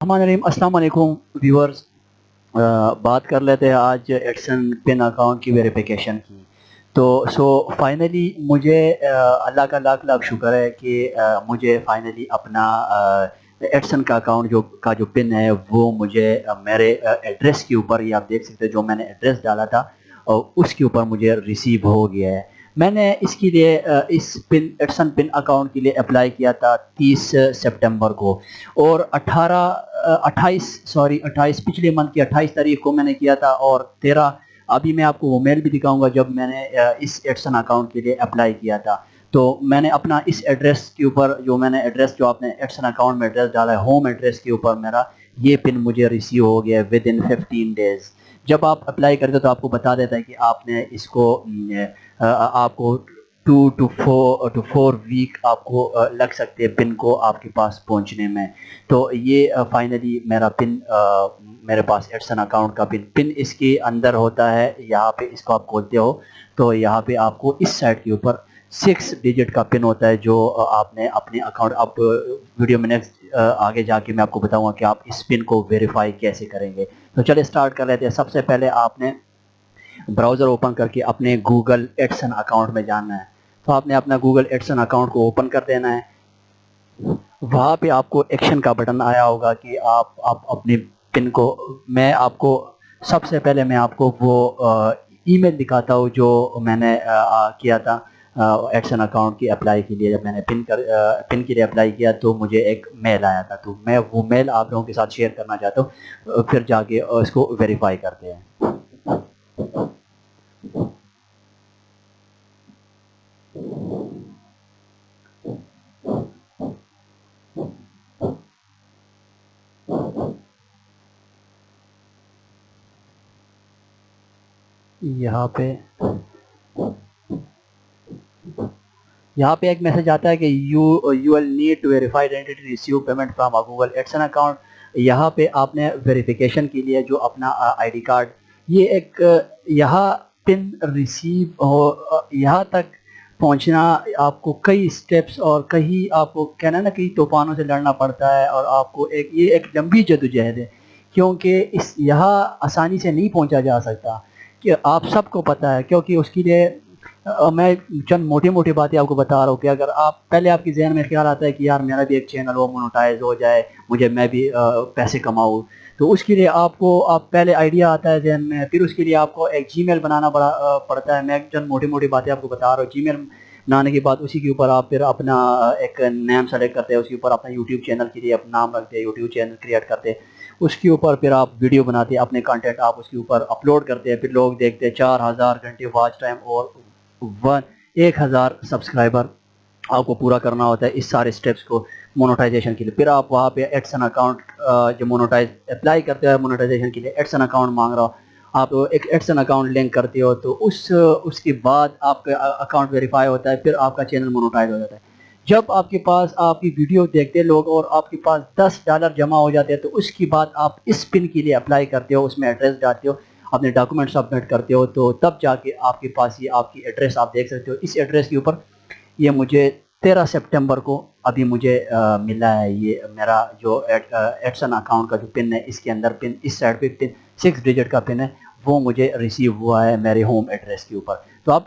अस्सलाम वालेकुम व्यूअर्स। बात कर लेते हैं आज एडसन पिन अकाउंट की वेरिफिकेशन की। तो फाइनली मुझे अल्लाह का लाख लाख शुक्र है कि मुझे फाइनली अपना एडसन का अकाउंट जो पिन है वो मुझे मेरे एड्रेस के ऊपर, ये आप देख सकते हैं जो मैंने एड्रेस डाला था और उसके ऊपर मुझे रिसीव हो गया है। मैंने इसके लिए इस पिन एडसन पिन अकाउंट के लिए अप्लाई किया था 30 सितंबर को, और 28 पिछले मंथ की 28 तारीख को मैंने किया था, और 13 अभी मैं आपको वो मेल भी दिखाऊंगा जब मैंने इस एडसन अकाउंट के लिए अप्लाई किया था। तो मैंने अपना इस एड्रेस के ऊपर जो आपने एडसन अकाउंट में एड्रेस डाला है, होम एड्रेस के ऊपर मेरा ये पिन मुझे रिसीव हो गया विद इन 15 डेज। जब आप अप्लाई करते हो तो आपको बता देता है कि आपने इसको आपको 2 to 4 वीक आपको लग सकते हैं पिन को आपके पास पहुंचने में। तो ये फाइनली मेरा पिन मेरे पास एडसन अकाउंट का पिन इसके अंदर होता है। यहाँ पे इसको आप खोलते हो तो यहाँ पे आपको इस साइड के ऊपर 6 डिजिट का पिन होता है जो आपने अपने अकाउंट, आप वीडियो में नेक्स्ट आगे जाके मैं आपको बताऊंगा कि आप इस पिन को वेरीफाई कैसे करेंगे। तो चलिए स्टार्ट कर लेते हैं। सबसे पहले आपने ब्राउज़र ओपन करके अपने गूगल एडसन अकाउंट में जाना है। तो आपने अपना गूगल एडसन अकाउंट को ओपन कर देना है। वहाँ पे आपको एक्शन का बटन आया होगा कि आप अपने पिन को, मैं आपको सबसे पहले मैं आपको वो ईमेल दिखाता हूँ जो मैंने किया था एडसन अकाउंट की अप्लाई के लिए। जब मैंने पिन के लिए अप्लाई किया तो मुझे एक मेल आया था, तो मैं वो मेल आप लोगों के साथ शेयर करना चाहता हूँ, फिर जाके इसको वेरीफाई करते हैं। यहाँ पे एक मैसेज आता है कि you will need to verify identity receive payment from a Google AdSense account. यहाँ पे आपने वेरिफिकेशन के लिए जो अपना आईडी कार्ड, ये एक यहाँ पिन रिसीव हो, यहाँ तक पहुँचना आपको कई स्टेप्स और कई आपको कहना ना कई तूफानों से लड़ना पड़ता है, और आपको ये एक लंबी जद्दोजहद है, क्योंकि इस यहाँ आसानी से नहीं पहुँचा जा सकता, कि आप सबको पता है। क्योंकि उसके लिए मैं चंद मोटी मोटी बातें आपको बता रहा हूँ कि अगर आप पहले आपके जहन में ख्याल आता है कि यार मेरा भी एक चैनल हो, मोनेटाइज हो जाए, मैं भी पैसे कमाऊँ, तो उसके लिए आपको पहले आइडिया आता है जहन में, फिर उसके लिए आपको एक जीमेल बनाना पड़ता है। मैं चंद मोटी मोटी बातें आपको बता रहा हूँ। जीमेल बनाने के बाद उसी के ऊपर आप फिर अपना एक नेम सेलेक्ट करते हैं, उसके ऊपर अपना यूट्यूब चैनल के लिए अपना नाम रखते हैं, यूट्यूब चैनल क्रिएट करते हैं, उसके ऊपर फिर आप वीडियो बनाते हैं, अपने कंटेंट आप उसके ऊपर अपलोड करते हैं, फिर लोग देखते हैं, 4000 घंटे वॉच टाइम और 1000 सब्सक्राइबर आपको पूरा करना होता है इस सारे स्टेप्स को मोनेटाइजेशन के लिए। फिर आप वहाँ पे एडसन अकाउंट जो मोनेटाइज अप्लाई करते हैं मोनेटाइजेशन के लिए, एडसन अकाउंट मांग रहा हो, आप एक एडसन अकाउंट लिंक करते हो, तो उसके बाद आपका अकाउंट वेरीफाई होता है, फिर आपका चैनल मोनेटाइज हो जाता है। जब आपके पास आपकी वीडियो देखते हैं लोग और आपके पास $10 जमा हो जाते हैं, तो उसके बाद आप इस पिन के लिए अप्लाई करते हो, उसमें एड्रेस डालते हो, अपने डॉक्यूमेंट सबमिट करते हो, तो तब जाके आपके पास ये आपकी एड्रेस आप देख सकते हो। इस एड्रेस के ऊपर ये मुझे 13 सितंबर को अभी मुझे मिला है। ये मेरा जो एडसन अकाउंट का जो पिन है, इसके अंदर पिन इस साइड पे पिन 6 डिजिट का पिन है, वो मुझे रिसीव हुआ है मेरे होम एड्रेस के ऊपर। तो अब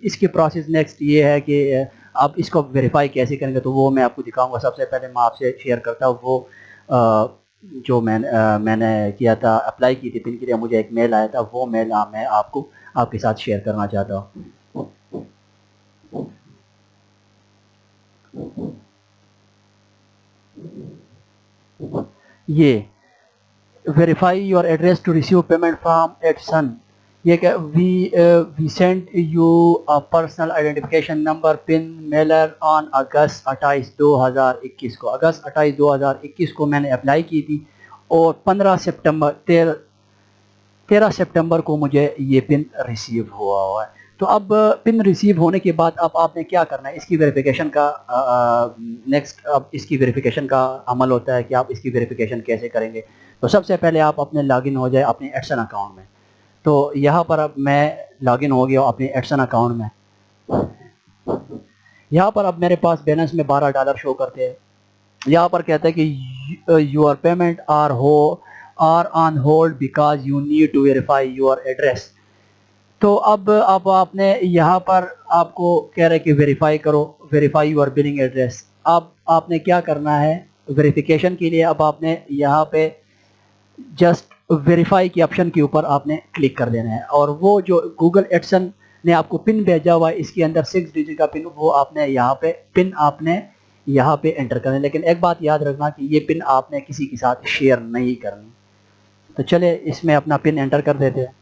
इसके प्रोसेस नेक्स्ट ये है कि आप इसको वेरीफाई कैसे करेंगे, तो वो मैं आपको दिखाऊंगा। सबसे पहले मैं आपसे शेयर करता हूँ वो जो मैंने किया था, अप्लाई की थी पिन के लिए, मुझे एक मेल आया था, वो मेल मैं आपको आपके साथ शेयर करना चाहता हूँ। ये verify your address to receive payment from AdSense, ये क्या, we send you a personal identification number PIN mailer on August 28 2021 को। अगस्त 28 2021 को मैंने अप्लाई की थी, और 13 सितंबर को मुझे ये पिन रिसीव हुआ है। तो अब पिन रिसीव होने के बाद अब आपने क्या करना है, इसकी वेरिफिकेशन का नेक्स्ट, अब इसकी वेरिफिकेशन का अमल होता है कि आप इसकी वेरिफिकेशन कैसे करेंगे। तो सबसे पहले आप अपने लॉगिन हो जाए अपने एडसन अकाउंट में। तो यहाँ पर अब मैं लॉगिन हो गया अपने एडसन अकाउंट में। यहाँ पर अब मेरे पास बैलेंस में $12 शो करते हैं। यहाँ पर कहता है कि your payment are on hold because you need to verify your address. तो अब आपने यहाँ पर आपको कह रहे हैं कि वेरीफाई करो, वेरीफाई योर बिलिंग एड्रेस। अब आपने क्या करना है वेरिफिकेशन के लिए, अब आपने यहाँ पे जस्ट वेरीफाई के ऑप्शन के ऊपर आपने क्लिक कर देना है, और वो जो गूगल एडसन ने आपको पिन भेजा हुआ है इसके अंदर 6 डिजिट का पिन, वो आपने यहाँ पे पिन आपने यहाँ पे एंटर करना है। लेकिन एक बात याद रखना कि ये पिन आपने किसी के साथ शेयर नहीं करनी। तो चले इसमें अपना पिन एंटर कर देते हैं।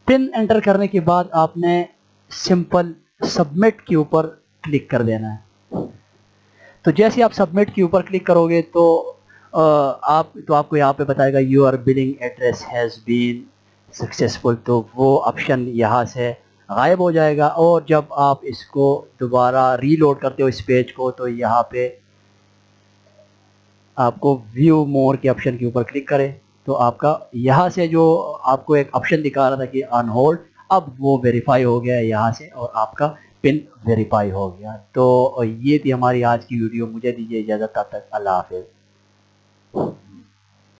पिन एंटर करने के बाद आपने सिंपल सबमिट के ऊपर क्लिक कर देना है। तो जैसे आप सबमिट के ऊपर क्लिक करोगे तो आपको यहाँ पे बताएगा your billing address has been successful. तो वो ऑप्शन यहाँ से गायब हो जाएगा, और जब आप इसको दोबारा रीलोड करते हो इस पेज को, तो यहाँ पे आपको व्यू मोर के ऑप्शन के ऊपर क्लिक करें तो आपका यहाँ से जो आपको एक ऑप्शन दिखा रहा था कि ऑन होल्ड, अब वो वेरीफाई हो गया है यहाँ से, और आपका पिन वेरीफाई हो गया। तो ये थी हमारी आज की वीडियो। मुझे दीजिए इजाज़त, तब तक अल्लाह हाफिज़।